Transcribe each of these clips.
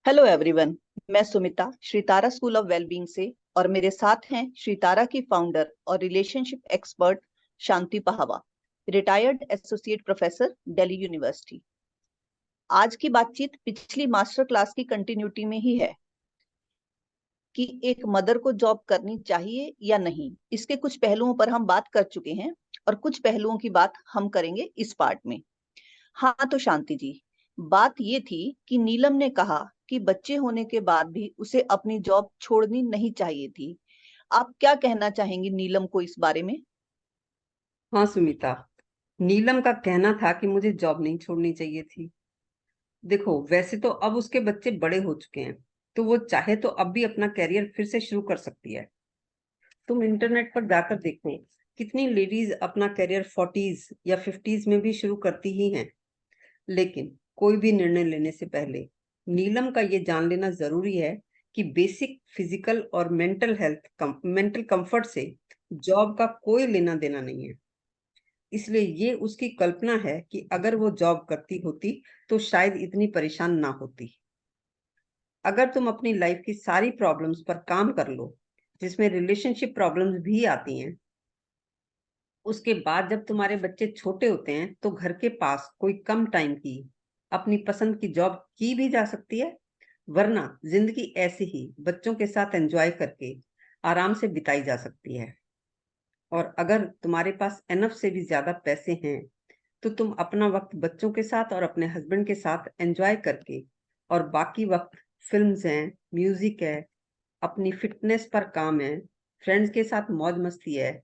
Hello everyone. मैं Sumita श्रीतारा school of wellbeing से और मेरे साथ हैं श्रीतारा की फाउंडर और रिलेशनशिप एक्सपर्ट शांति पहावा, retired associate professor Delhi university. आज की बातचीत पिछली मास्टर क्लास की कंटिन्यूटी में ही है कि एक मदर को जॉब करनी चाहिए या नहीं। इसके कुछ पहलुओं पर हम बात कर चुके हैं और कुछ पहलुओं की बात हम करेंगे इस पार्ट में। हाँ तो शांति जी, बात ये थी कि नीलम ने कहा कि बच्चे होने के बाद भी उसे अपनी जॉब छोड़नी नहीं चाहिए थी। आप क्या कहना चाहेंगी नीलम को इस बारे में? हाँ सुमिता, नीलम का कहना था कि मुझे जॉब नहीं छोड़नी चाहिए थी। देखो, वैसे तो अब उसके बच्चे बड़े हो चुके हैं, तो वो चाहे तो अब भी अपना करियर फिर से शुरू कर सकती है। तुम इंटरनेट पर जाकर देखो, कितनी लेडीज अपना करियर 40s या 50s में भी शुरू करती ही हैं। लेकिन कोई भी निर्णय लेने से पहले नीलम का ये जान लेना जरूरी है कि बेसिक फिजिकल और मेंटल कंफर्ट से जॉब का कोई लेना देना नहीं है। इसलिए ये उसकी कल्पना है कि अगर वो जॉब करती होती तो शायद इतनी परेशान ना होती। अगर तुम अपनी लाइफ की सारी प्रॉब्लम्स पर काम कर लो, जिसमें रिलेशनशिप प्रॉब्लम्स भी आती हैं, उसके बाद जब तुम्हारे बच्चे छोटे होते हैं तो घर के पास कोई कम टाइम की अपनी पसंद की जॉब की भी जा सकती है। वरना जिंदगी ऐसे ही बच्चों के साथ एंजॉय करके आराम से बिताई जा सकती है। और अगर तुम्हारे पास एनफ से भी ज्यादा पैसे हैं तो तुम अपना वक्त बच्चों के साथ और अपने हस्बैंड के साथ एंजॉय करके, और बाकी वक्त फिल्म्स हैं, म्यूजिक है, अपनी फिटनेस पर काम है, फ्रेंड्स के साथ मौज मस्ती है,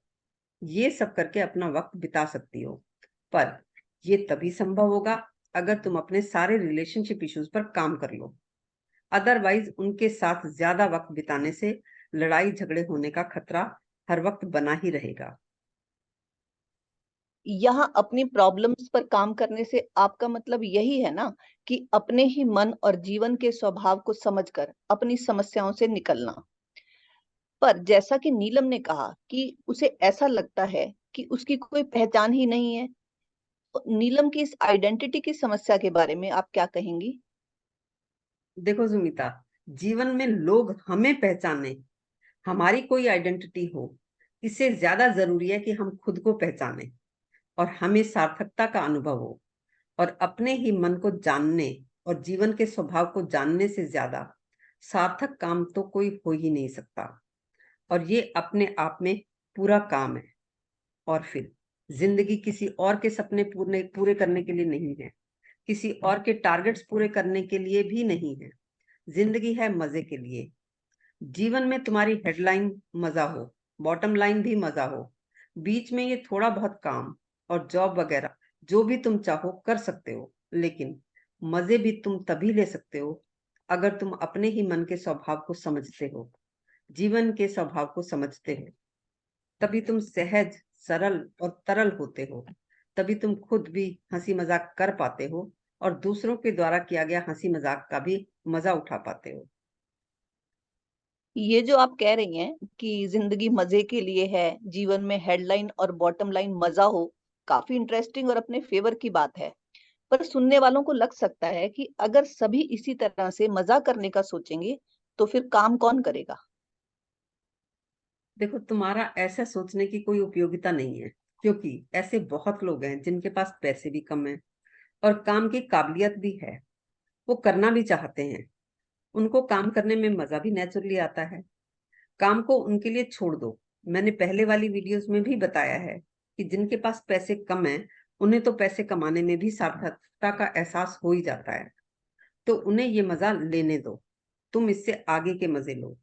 ये सब करके अपना वक्त बिता सकती हो। पर ये तभी संभव होगा अगर तुम अपने सारे रिलेशनशिप इश्यूज पर काम कर लो। अदरवाइज उनके साथ ज्यादा वक्त बिताने से लड़ाई झगड़े होने का खतरा हर वक्त बना ही रहेगा। यहाँ अपनी प्रॉब्लम्स पर काम करने से आपका मतलब यही है ना कि अपने ही मन और जीवन के स्वभाव को समझकर अपनी समस्याओं से निकलना। पर जैसा कि नीलम ने कहा कि उसे ऐसा लगता है कि उसकी कोई पहचान ही नहीं है, तो नीलम की इस आइडेंटिटी की समस्या के बारे में आप क्या कहेंगी? देखो सुमिता, जीवन में लोग हमें पहचाने, हमारी कोई आइडेंटिटी हो, इससे ज्यादा जरूरी है कि हम खुद को पहचाने और हमें सार्थकता का अनुभव हो। और अपने ही मन को जानने और जीवन के स्वभाव को जानने से ज्यादा सार्थक काम तो कोई हो ही नहीं सकता। और ये अपने आप में पूरा काम है। और फिर जिंदगी किसी और के सपने पूरे पूरे करने के लिए नहीं है, किसी और के टारगेट्स पूरे करने के लिए भी नहीं है। जिंदगी है मजे के लिए। जीवन में तुम्हारी हेडलाइन मजा हो, बॉटम लाइन भी मजा हो, बीच में ये थोड़ा बहुत काम और जॉब वगैरह जो भी तुम चाहो कर सकते हो। लेकिन मजे भी तुम तभी ले सकते हो अगर तुम अपने ही मन के स्वभाव को समझते हो, जीवन के स्वभाव को समझते हो। तभी तुम सहज, सरल और तरल होते हो। तभी तुम खुद भी हंसी मजाक कर पाते हो और दूसरों के द्वारा किया गया हंसी मजाक का भी मजा उठा पाते हो। ये जो आप कह रही हैं कि जिंदगी मजे के लिए है, जीवन में हेडलाइन और बॉटम लाइन मजा हो, काफी इंटरेस्टिंग और अपने फेवर की बात है। पर सुनने वालों को लग सकता है कि अगर सभी इसी तरह से मजा करने का सोचेंगे तो फिर काम कौन करेगा? देखो, तुम्हारा ऐसा सोचने की कोई उपयोगिता नहीं है, क्योंकि ऐसे बहुत लोग हैं जिनके पास पैसे भी कम है और काम की काबिलियत भी है। वो करना भी चाहते हैं, उनको काम करने में मजा भी नेचुरली आता है। काम को उनके लिए छोड़ दो। मैंने पहले वाली वीडियोस में भी बताया है कि जिनके पास पैसे कम है, उन्हें तो पैसे कमाने में भी सार्थकता का एहसास हो ही जाता है। तो उन्हें ये मजा लेने दो, तुम इससे आगे के मजे लो।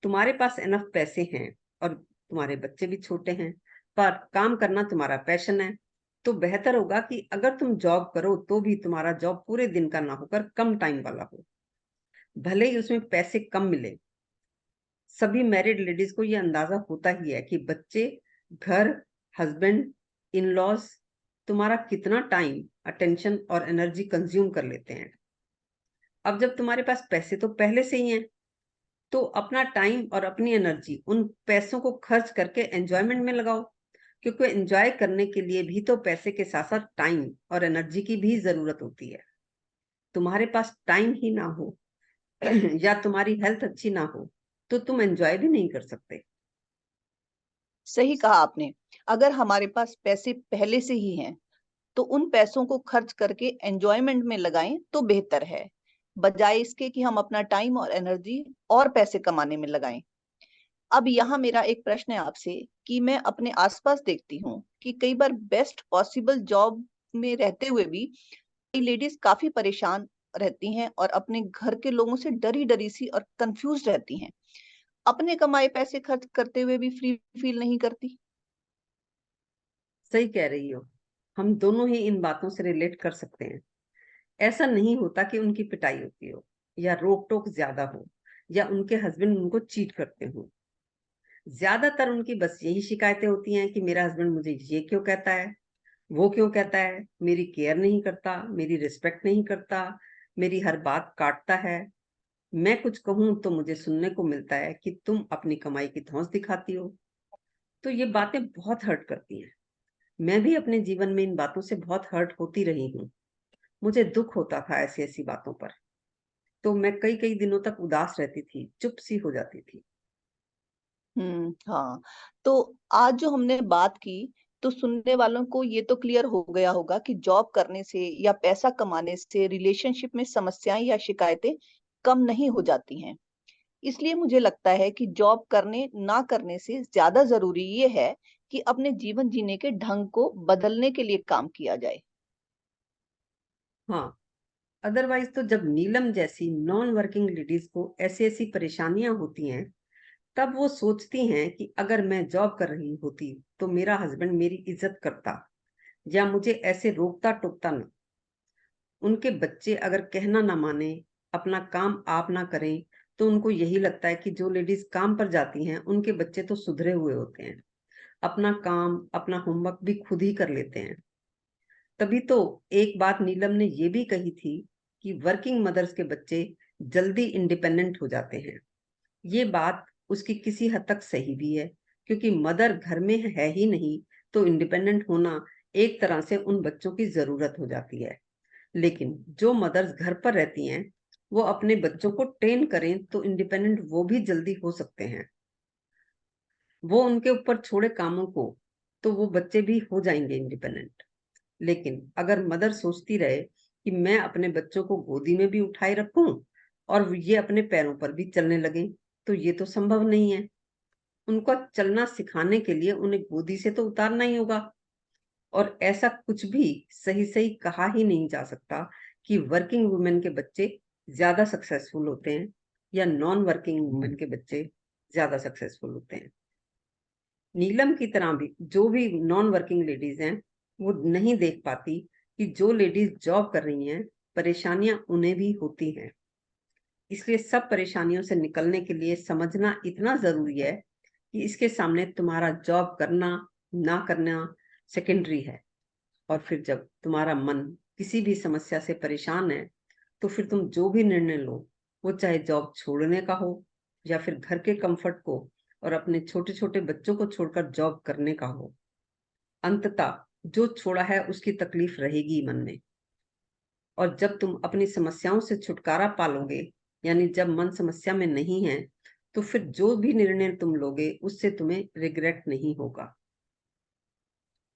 तुम्हारे पास एनफ पैसे हैं और तुम्हारे बच्चे भी छोटे हैं, पर काम करना तुम्हारा पैशन है। तो बेहतर होगा कि अगर तुम जॉब करो तो भी तुम्हारा जॉब पूरे दिन का ना होकर कम टाइम वाला हो, भले ही उसमें पैसे कम मिले। सभी मैरिड लेडीज को ये अंदाजा होता ही है कि बच्चे, घर, हस्बैंड, इन लॉज तुम्हारा कितना टाइम, अटेंशन और एनर्जी कंज्यूम कर लेते हैं। अब जब तुम्हारे पास पैसे तो पहले से ही हैं, तो अपना टाइम और अपनी एनर्जी उन पैसों को खर्च करके एंजॉयमेंट में लगाओ। क्योंकि एंजॉय करने के लिए भी तो पैसे के साथ साथ टाइम और एनर्जी की भी जरूरत होती है। तुम्हारे पास टाइम ही ना हो या तुम्हारी हेल्थ अच्छी ना हो तो तुम एंजॉय भी नहीं कर सकते। सही कहा आपने। अगर हमारे पास पैसे पहले से ही हैं, तो उन पैसों को खर्च करके एंजॉयमेंट में लगाएं तो बेहतर है, बजाय इसके कि हम अपना टाइम और एनर्जी और पैसे कमाने में लगाएं। अब यहाँ मेरा एक प्रश्न है आपसे कि मैं अपने आसपास देखती हूँ कि कई बार बेस्ट पॉसिबल जॉब में रहते हुए भी कई लेडीज काफी परेशान रहती हैं और अपने घर के लोगों से डरी डरी सी और कंफ्यूज रहती हैं। अपने कमाए पैसे खर्च करते हुए भी फ्री फील नहीं करती। सही कह रही हो, हम दोनों ही इन बातों से रिलेट कर सकते हैं। ऐसा नहीं होता कि उनकी पिटाई होती हो, या रोक टोक ज्यादा हो, या उनके हस्बैंड उनको चीट करते हो। ज्यादातर उनकी बस यही शिकायतें होती हैं कि मेरा हस्बैंड मुझे ये क्यों कहता है, वो क्यों कहता है, मेरी केयर नहीं करता, मेरी रिस्पेक्ट नहीं करता, मेरी हर बात काटता है। मैं कुछ कहूं तो मुझे सुनने को मिलता है कि तुम अपनी कमाई की धौंस दिखाती हो। तो ये बातें बहुत हर्ट करती हैं। मैं भी अपने जीवन में इन बातों से बहुत हर्ट होती रही हूँ। मुझे दुख होता था ऐसी ऐसी बातों पर। तो मैं कई कई दिनों तक उदास रहती थी, चुप सी हो जाती थी। हाँ। तो आज जो हमने बात की, तो सुनने वालों को ये तो क्लियर हो गया होगा कि जॉब करने से या पैसा कमाने से रिलेशनशिप में समस्याएं या शिकायतें कम नहीं हो जाती हैं। इसलिए मुझे लगता है कि जॉब करने ना करने से ज्यादा जरूरी ये है कि अपने जीवन जीने के ढंग को बदलने के लिए काम किया जाए। हाँ, अदरवाइज तो जब नीलम जैसी नॉन वर्किंग लेडीज को ऐसी ऐसी परेशानियां होती हैं, तब वो सोचती हैं कि अगर मैं जॉब कर रही होती तो मेरा हस्बैंड मेरी इज्जत करता, या मुझे ऐसे रोकता टोकता ना। उनके बच्चे अगर कहना ना माने, अपना काम आप ना करें, तो उनको यही लगता है कि जो लेडीज काम पर जाती हैं उनके बच्चे तो सुधरे हुए होते हैं, अपना काम अपना होमवर्क भी खुद ही कर लेते हैं। तभी तो एक बात नीलम ने ये भी कही थी कि वर्किंग मदर्स के बच्चे जल्दी इंडिपेंडेंट हो जाते हैं। ये बात उसकी किसी हद तक सही भी है, क्योंकि मदर घर में है ही नहीं तो इंडिपेंडेंट होना एक तरह से उन बच्चों की जरूरत हो जाती है। लेकिन जो मदर्स घर पर रहती हैं, वो अपने बच्चों को ट्रेन करें तो इंडिपेंडेंट वो भी जल्दी हो सकते हैं। वो उनके ऊपर छोड़े कामों को तो वो बच्चे भी हो जाएंगे इंडिपेंडेंट। लेकिन अगर मदर सोचती रहे कि मैं अपने बच्चों को गोदी में भी उठाए रखूं और ये अपने पैरों पर भी चलने लगे, तो ये तो संभव नहीं है। उनको चलना सिखाने के लिए उन्हें गोदी से तो उतारना ही होगा। और ऐसा कुछ भी सही सही कहा ही नहीं जा सकता कि वर्किंग वुमेन के बच्चे ज्यादा सक्सेसफुल होते हैं या नॉन वर्किंग वुमेन के बच्चे ज्यादा सक्सेसफुल होते हैं। नीलम की तरह भी जो भी नॉन वर्किंग लेडीज हैं, वो नहीं देख पाती कि जो लेडीज जॉब कर रही हैं, परेशानियां उन्हें भी होती हैं। इसलिए सब परेशानियों से निकलने के लिए समझना इतना जरूरी है कि इसके सामने तुम्हारा जॉब करना ना करना सेकेंडरी है। और फिर जब तुम्हारा मन किसी भी समस्या से परेशान है, तो फिर तुम जो भी निर्णय लो, वो चाहे जॉब छोड़ने का हो या फिर घर के कंफर्ट को और अपने छोटे छोटे बच्चों को छोड़कर जॉब करने का हो, अंततः जो छोड़ा है उसकी तकलीफ रहेगी मन में। और जब तुम अपनी समस्याओं से छुटकारा पालोगे, यानी जब मन समस्या में नहीं है, तो फिर जो भी निर्णय तुम लोगे उससे तुम्हें रिग्रेट नहीं होगा।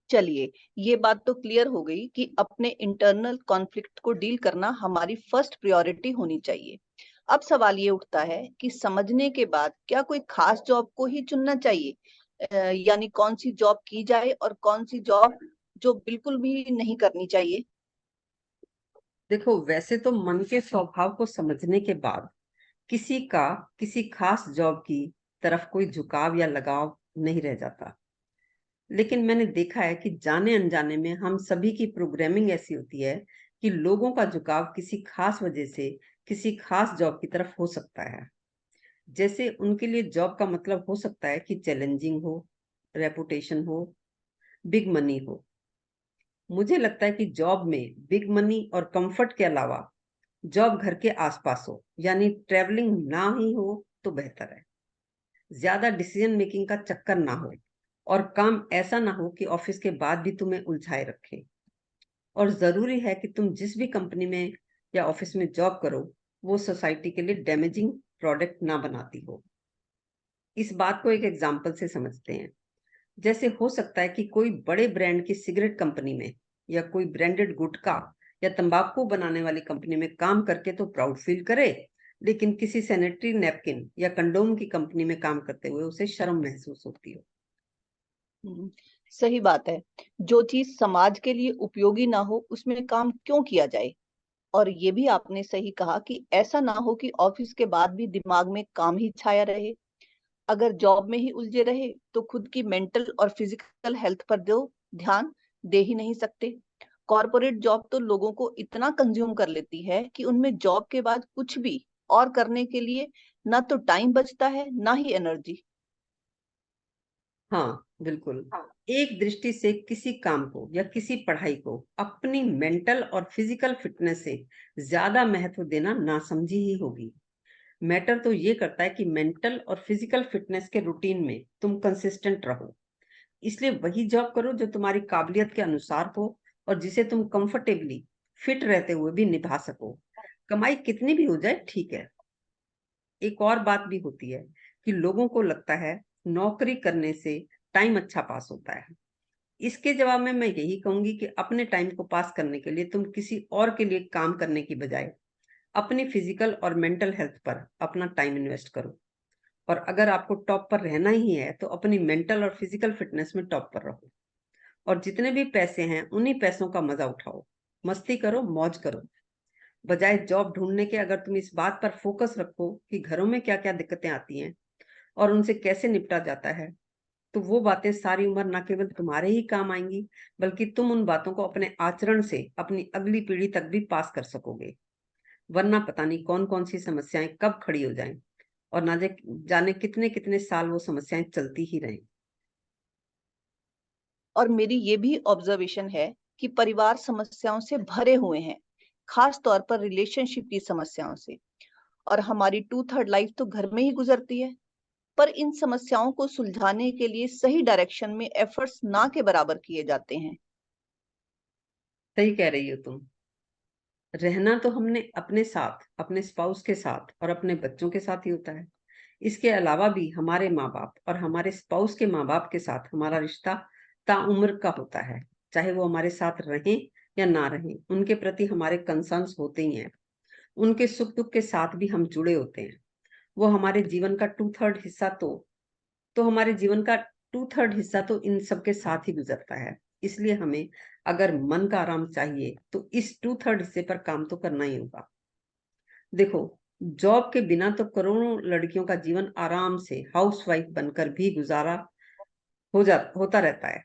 चलिए, ये बात तो क्लियर हो गई कि अपने इंटरनल कॉन्फ्लिक्ट को डील करना हमारी फर्स्ट प्रायोरिटी होनी चाहिए। अब सवाल ये उठता है कि समझने के बाद क्या कोई खास जॉब को ही चुनना चाहिए? यानी कौन सी जॉब की जाए और कौन सी जॉब जो बिल्कुल भी नहीं करनी चाहिए? देखो, वैसे तो मन के स्वभाव को समझने के बाद किसी का किसी खास जॉब की तरफ कोई झुकाव या लगाव नहीं रह जाता। लेकिन मैंने देखा है कि जाने अनजाने में हम सभी की प्रोग्रामिंग ऐसी होती है कि लोगों का झुकाव किसी खास वजह से किसी खास जॉब की तरफ हो सकता है। जैसे उनके लिए जॉब का मतलब हो सकता है कि चैलेंजिंग हो, रेपुटेशन हो, बिग मनी हो। मुझे लगता है कि जॉब में बिग मनी और कंफर्ट के अलावा जॉब घर के आसपास हो, यानी ट्रेवलिंग ना ही हो तो बेहतर है। ज्यादा डिसीजन मेकिंग का चक्कर ना हो, और काम ऐसा ना हो कि ऑफिस के बाद भी तुम्हें उलझाए रखे। और जरूरी है कि तुम जिस भी कंपनी में या ऑफिस में जॉब करो, वो सोसाइटी के लिए डैमेजिंग प्रोडक्ट ना बनाती हो। इस बात को एक एग्जाम्पल से समझते हैं। जैसे हो सकता है कि कोई बड़े ब्रांड की सिगरेट कंपनी में या कोई ब्रांडेड गुटखा या तंबाकू बनाने वाली कंपनी में काम करके तो प्राउड फील करे, लेकिन किसी सैनिटरी नैपकिन या कंडोम की कंपनी में काम करते हुए उसे शर्म महसूस होती हो। हम्म, सही बात है। जो चीज समाज के लिए उपयोगी ना हो उसमें काम क्यों किया जाए। और ये भी आपने सही कहा कि ऐसा ना हो कि ऑफिस के बाद भी दिमाग में काम ही छाया रहे। अगर जॉब में ही उलझे रहे तो खुद की मेंटल और फिजिकल हेल्थ पर ध्यान दे ही नहीं सकते। कॉरपोरेट जॉब तो लोगों को इतना कंज्यूम कर लेती है कि उनमें जॉब के बाद कुछ भी और करने के लिए ना तो टाइम बचता है ना ही एनर्जी। हाँ, बिल्कुल। एक दृष्टि से किसी काम को या किसी पढ़ाई को अपनी मेंटल और फिजिकल फिटनेस से ज्यादा महत्व देना नासमझी ही होगी। मैटर तो ये करता है कि मेंटल और फिजिकल फिटनेस के रूटीन में तुम कंसिस्टेंट रहो। इसलिए वही जॉब करो जो तुम्हारी काबिलियत के अनुसार हो और जिसे तुम कंफर्टेबली फिट रहते हुए भी निभा सको। कमाई कितनी भी हो जाए, ठीक है। एक और बात भी होती है कि लोगों को लगता है नौकरी करने से टाइम अच्छा पास होता है। इसके जवाब में मैं यही कहूंगी कि अपने टाइम को पास करने के लिए तुम किसी और के लिए काम करने की बजाय अपनी फिजिकल और मेंटल हेल्थ पर अपना टाइम इन्वेस्ट करो। और अगर आपको टॉप पर रहना ही है तो अपनी मेंटल और फिजिकल फिटनेस में टॉप पर रहो। और जितने भी पैसे हैं उन्हीं पैसों का मजा उठाओ, मस्ती करो, मौज करो। बजाय जॉब ढूंढने के अगर तुम इस बात पर फोकस रखो कि घरों में क्या क्या दिक्कतें आती हैं और उनसे कैसे निपटा जाता है, तो वो बातें सारी उम्र ना केवल तुम्हारे ही काम आएंगी, बल्कि तुम उन बातों को अपने आचरण से अपनी अगली पीढ़ी तक भी पास कर सकोगे। वरना पता नहीं कौन कौन सी समस्याएं कब खड़ी हो जाएं और ना जाने कितने कितने साल वो समस्याएं चलती ही रहें। और मेरी ये भी ऑब्जर्वेशन है कि परिवार समस्याओं से भरे हुए हैं, खास तौर पर रिलेशनशिप की समस्याओं से। और हमारी 2/3 लाइफ तो घर में ही गुजरती है। पर इन समस्याओं को सुलझाने के लिए सही डायरेक्शन में एफर्ट्स ना के बराबर किए जाते हैं। सही कह रही हो तुम। रहना तो हमने अपने साथ, अपने स्पाउस के साथ और अपने बच्चों के साथ ही होता है। इसके अलावा भी हमारे माँ बाप और हमारे स्पाउस के माँ बाप के साथ हमारा रिश्ता ताउम्र का होता है। चाहे वो हमारे साथ रहें या ना रहें, उनके प्रति हमारे कंसर्न्स होते ही हैं। उनके सुख दुख के साथ भी हम जुड़े होते हैं। वो हमारे जीवन का 2/3 हिस्सा तो हमारे जीवन का 2/3 हिस्सा तो इन सबके साथ ही गुजरता है। इसलिए हमें अगर मन का आराम चाहिए तो इस 2/3 हिस्से पर काम तो करना ही होगा। देखो, जॉब के बिना तो करोड़ों लड़कियों का जीवन आराम से हाउसवाइफ बनकर भी गुजारा होता रहता है,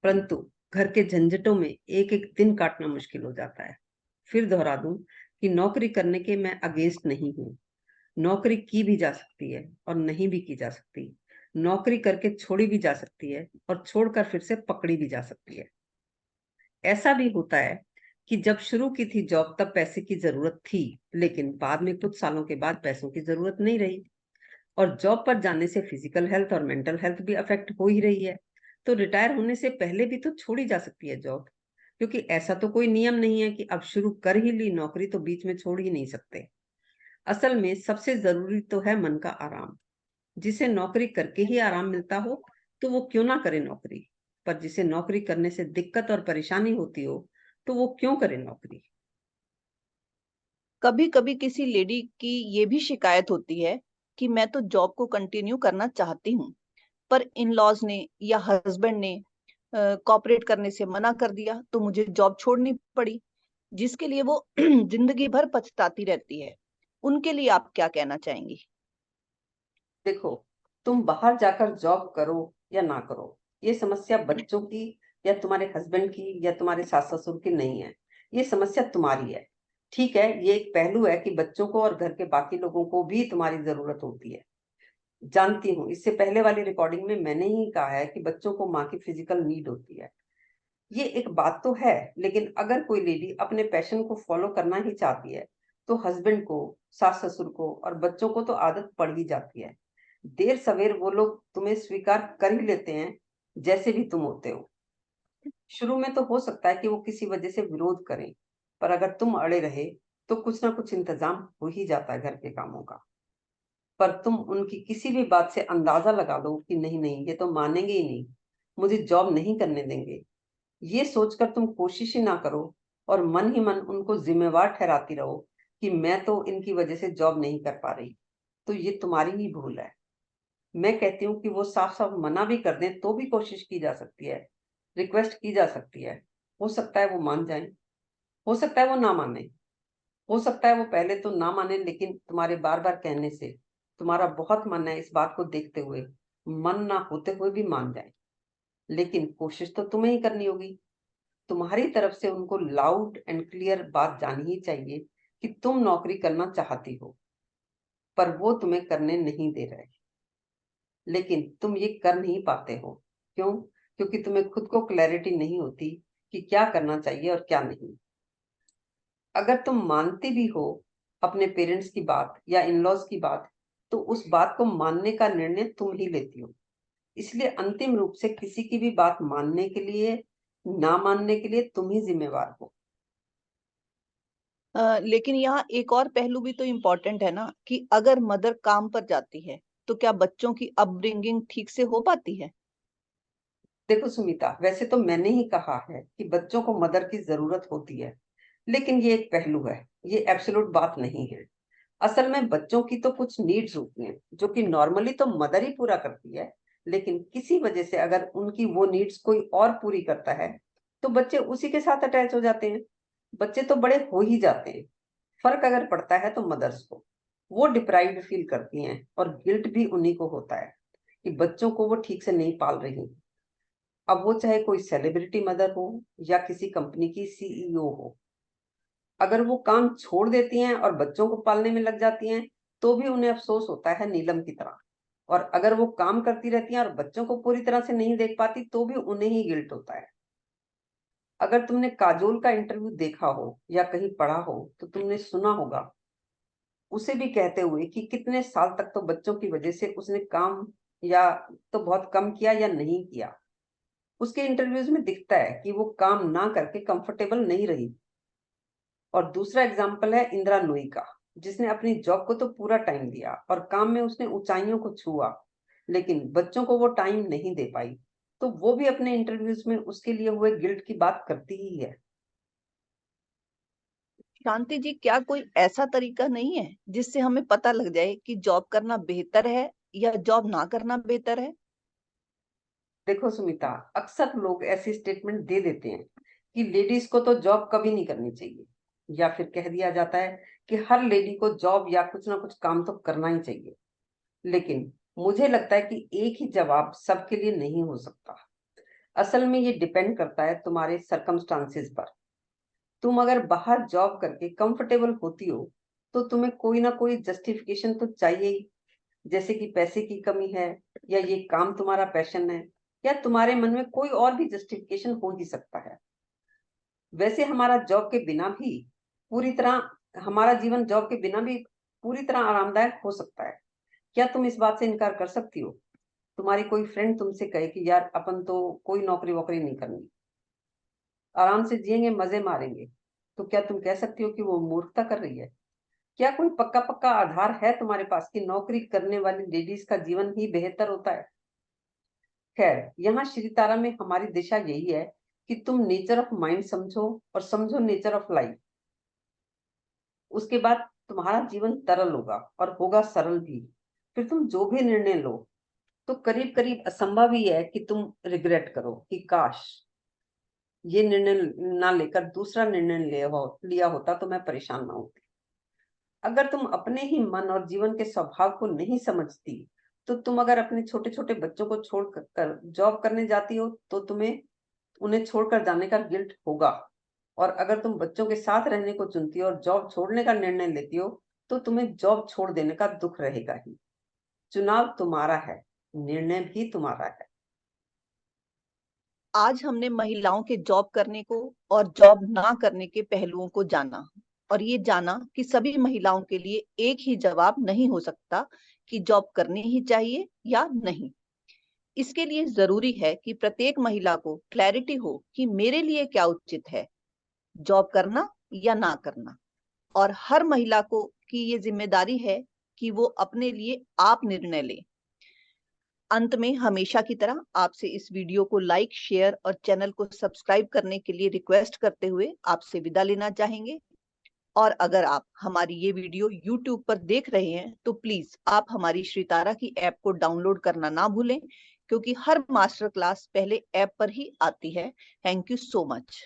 परंतु घर के झंझटों में एक एक दिन काटना मुश्किल हो जाता है। फिर दोहरा दूं कि नौकरी करने के मैं अगेंस्ट नहीं हूं। नौकरी की भी जा सकती है और नहीं भी की जा सकती। नौकरी करके छोड़ी भी जा सकती है और छोड़कर फिर से पकड़ी भी जा सकती है। ऐसा भी होता है कि जब शुरू की थी जॉब तब पैसे की जरूरत थी, लेकिन बाद में कुछ सालों के बाद पैसों की जरूरत नहीं रही। और जॉब पर जाने से फिजिकल हेल्थ और मेंटल हेल्थ भी अफेक्ट हो ही रही है। तो रिटायर होने से पहले भी तो छोड़ी जा सकती है जॉब, क्योंकि ऐसा तो कोई नियम नहीं है कि अब शुरू कर ही ली नौकरी तो बीच में छोड़ ही नहीं सकते। असल में सबसे जरूरी तो है मन का आराम। जिसे नौकरी करके ही आराम मिलता हो तो वो क्यों ना करे नौकरी, पर जिसे नौकरी करने से दिक्कत और परेशानी होती हो तो वो क्यों करे नौकरी। कभी कभी किसी लेडी की ये भी शिकायत होती है कि मैं तो जॉब को कंटिन्यू करना चाहती हूँ, पर इन लॉज ने या हस्बैंड ने कॉपरेट करने से मना कर दिया तो मुझे जॉब छोड़नी पड़ी, जिसके लिए वो जिंदगी भर पछताती रहती है। उनके लिए आप क्या कहना चाहेंगी। देखो, तुम बाहर जाकर जॉब करो या ना करो, ये समस्या बच्चों की या तुम्हारे हस्बैंड की या तुम्हारे सास ससुर की नहीं है। ये समस्या तुम्हारी है। ठीक है, ये एक पहलू है कि बच्चों को और घर के बाकी लोगों को भी तुम्हारी जरूरत होती है। जानती हूँ, इससे पहले वाली रिकॉर्डिंग में मैंने ही कहा है कि बच्चों को माँ की फिजिकल नीड होती है। ये एक बात तो है, लेकिन अगर कोई लेडी अपने पैशन को फॉलो करना ही चाहती है तो हस्बैंड को, सास ससुर को और बच्चों को तो आदत पड़ ही जाती है। देर सवेर वो लोग तुम्हें स्वीकार कर ही लेते हैं, जैसे भी तुम होते हो। शुरू में तो हो सकता है कि वो किसी वजह से विरोध करें, पर अगर तुम अड़े रहे तो कुछ ना कुछ इंतजाम हो ही जाता है घर के कामों का। पर तुम उनकी किसी भी बात से अंदाजा लगा लो कि नहीं नहीं, ये तो मानेंगे ही नहीं, मुझे जॉब नहीं करने देंगे, ये सोचकर तुम कोशिश ही ना करो और मन ही मन उनको जिम्मेवार ठहराती रहो कि मैं तो इनकी वजह से जॉब नहीं कर पा रही, तो ये तुम्हारी ही भूल है। मैं कहती हूँ कि वो साफ साफ मना भी कर दें तो भी कोशिश की जा सकती है, रिक्वेस्ट की जा सकती है। हो सकता है वो मान जाए, हो सकता है वो ना माने, हो सकता है वो पहले तो ना माने, लेकिन तुम्हारे बार बार कहने से, तुम्हारा बहुत मन है इस बात को देखते हुए, मन ना होते हुए भी मान जाए। लेकिन कोशिश तो तुम्हें ही करनी होगी। तुम्हारी तरफ से उनको लाउड एंड क्लियर बात जानी ही चाहिए कि तुम नौकरी करना चाहती हो, पर वो तुम्हें करने नहीं दे रहे। लेकिन तुम ये कर नहीं पाते हो। क्यों? क्योंकि तुम्हें खुद को क्लैरिटी नहीं होती कि क्या करना चाहिए और क्या नहीं। अगर तुम मानते भी हो अपने पेरेंट्स की बात या इन-लॉज की बात, तो उस बात को मानने का निर्णय तुम ही लेती हो। इसलिए अंतिम रूप से किसी की भी बात मानने के लिए, ना मानने के लिए तुम ही जिम्मेवार हो। लेकिन यहाँ एक और पहलू भी तो इम्पोर्टेंट है ना कि अगर मदर काम पर जाती है तो क्या बच्चों की अपब्रिंगिंग ठीक से हो पाती है? देखो सुमिता, वैसे तो मैंने ही कहा है कि बच्चों को मदर की जरूरत होती है, लेकिन ये एक पहलू है, ये एब्सोल्यूट बात नहीं है। असल में बच्चों की तो कुछ नीड्स होती हैं जो कि नॉर्मली तो मदर ही पूरा करती है, लेकिन किसी वजह से अगर उनकी वो नीड्स कोई और पूरी करता है तो बच्चे उसी के साथ अटैच हो जाते हैं। बच्चे तो बड़े हो ही जाते हैं। फर्क अगर पड़ता है तो मदर्स को, वो डिप्राइव्ड फील करती हैं और गिल्ट भी उन्हीं को होता है कि बच्चों को वो ठीक से नहीं पाल रही। अब वो चाहे कोई सेलिब्रिटी मदर हो या किसी कंपनी की सीईओ हो, अगर वो काम छोड़ देती हैं और बच्चों को पालने में लग जाती हैं तो भी उन्हें अफसोस होता है नीलम की तरह। और अगर वो काम करती रहती हैं और बच्चों को पूरी तरह से नहीं देख पाती तो भी उन्हें ही गिल्ट होता है। अगर तुमने काजोल का इंटरव्यू देखा हो या कहीं पढ़ा हो तो तुमने सुना होगा उसे भी कहते हुए कि कितने साल तक तो बच्चों की वजह से उसने काम या तो बहुत कम किया या नहीं किया। उसके इंटरव्यूज में दिखता है कि वो काम ना करके कंफर्टेबल नहीं रही। और दूसरा एग्जाम्पल है इंदिरा नूई का, जिसने अपनी जॉब को तो पूरा टाइम दिया और काम में उसने ऊंचाइयों को छुआ, लेकिन बच्चों को वो टाइम नहीं दे पाई। तो वो भी अपने इंटरव्यूज में उसके लिए हुए गिल्ट की बात करती ही है। शांति जी, क्या कोई ऐसा तरीका नहीं है जिससे हमें पता लग जाए कि जॉब करना बेहतर है या जॉब ना करना बेहतर है? देखो सुमिता, अक्सर लोग ऐसी स्टेटमेंट दे देते हैं कि लेडीज को तो जॉब कभी नहीं करनी चाहिए, या फिर कह दिया जाता है कि हर लेडी को जॉब या कुछ ना कुछ काम तो करना ही चाहिए। लेकिन मुझे लगता है कि एक ही जवाब सबके लिए नहीं हो सकता। असल में ये डिपेंड करता है तुम्हारे सरकमस्टांसिस पर। तुम अगर बाहर जॉब करके कंफर्टेबल होती हो तो तुम्हें कोई ना कोई जस्टिफिकेशन तो चाहिए ही, जैसे कि पैसे की कमी है, या ये काम तुम्हारा पैशन है, या तुम्हारे मन में कोई और भी जस्टिफिकेशन हो ही सकता है। वैसे हमारा जीवन जॉब के बिना भी पूरी तरह आरामदायक हो सकता है। क्या तुम इस बात से इनकार कर सकती हो? तुम्हारी कोई फ्रेंड तुमसे कहे कि यार अपन तो कोई नौकरी वोकरी नहीं करनी, आराम से जिएंगे, मजे मारेंगे, तो क्या तुम कह सकती हो कि वो मूर्खता कर रही है? क्या कोई पक्का पक्का आधार है तुम्हारे पास कि नौकरी करने वाली लेडीज का जीवन ही बेहतर होता है? खैर, यहाँ श्री तारा में हमारी दिशा यही है कि तुम नेचर ऑफ माइंड समझो और समझो नेचर ऑफ लाइफ। उसके बाद तुम्हारा जीवन तरल होगा और होगा सरल भी। फिर तुम जो भी निर्णय लो तो करीब करीब असंभव ही है कि तुम रिग्रेट करो कि काश ये निर्णय ना लेकर दूसरा निर्णय लिया होता तो मैं परेशान ना होती। अगर तुम अपने ही मन और जीवन के स्वभाव को नहीं समझती, तो तुम अगर अपने छोटे छोटे बच्चों को छोड़कर जॉब करने जाती हो तो तुम्हें उन्हें छोड़कर जाने का गिल्ट होगा। और अगर तुम बच्चों के साथ रहने को चुनती हो और जॉब छोड़ने का निर्णय लेती हो तो तुम्हें जॉब छोड़ देने का दुख रहेगा ही। चुनाव तुम्हारा है, निर्णय भी तुम्हारा है। आज हमने महिलाओं के जॉब करने को और जॉब ना करने के पहलुओं को जाना, और ये जाना कि सभी महिलाओं के लिए एक ही जवाब नहीं हो सकता कि जॉब करनी ही चाहिए या नहीं। इसके लिए जरूरी है कि प्रत्येक महिला को क्लैरिटी हो कि मेरे लिए क्या उचित है, जॉब करना या ना करना। और हर महिला को की ये जिम्मेदारी है कि वो अपने लिए आप निर्णय ले। अंत में हमेशा की तरह आपसे इस वीडियो को लाइक, शेयर और चैनल को सब्सक्राइब करने के लिए रिक्वेस्ट करते हुए आपसे विदा लेना चाहेंगे। और अगर आप हमारी ये वीडियो YouTube पर देख रहे हैं तो प्लीज आप हमारी श्री तारा की ऐप को डाउनलोड करना ना भूलें, क्योंकि हर मास्टर क्लास पहले ऐप पर ही आती है। Thank you so much.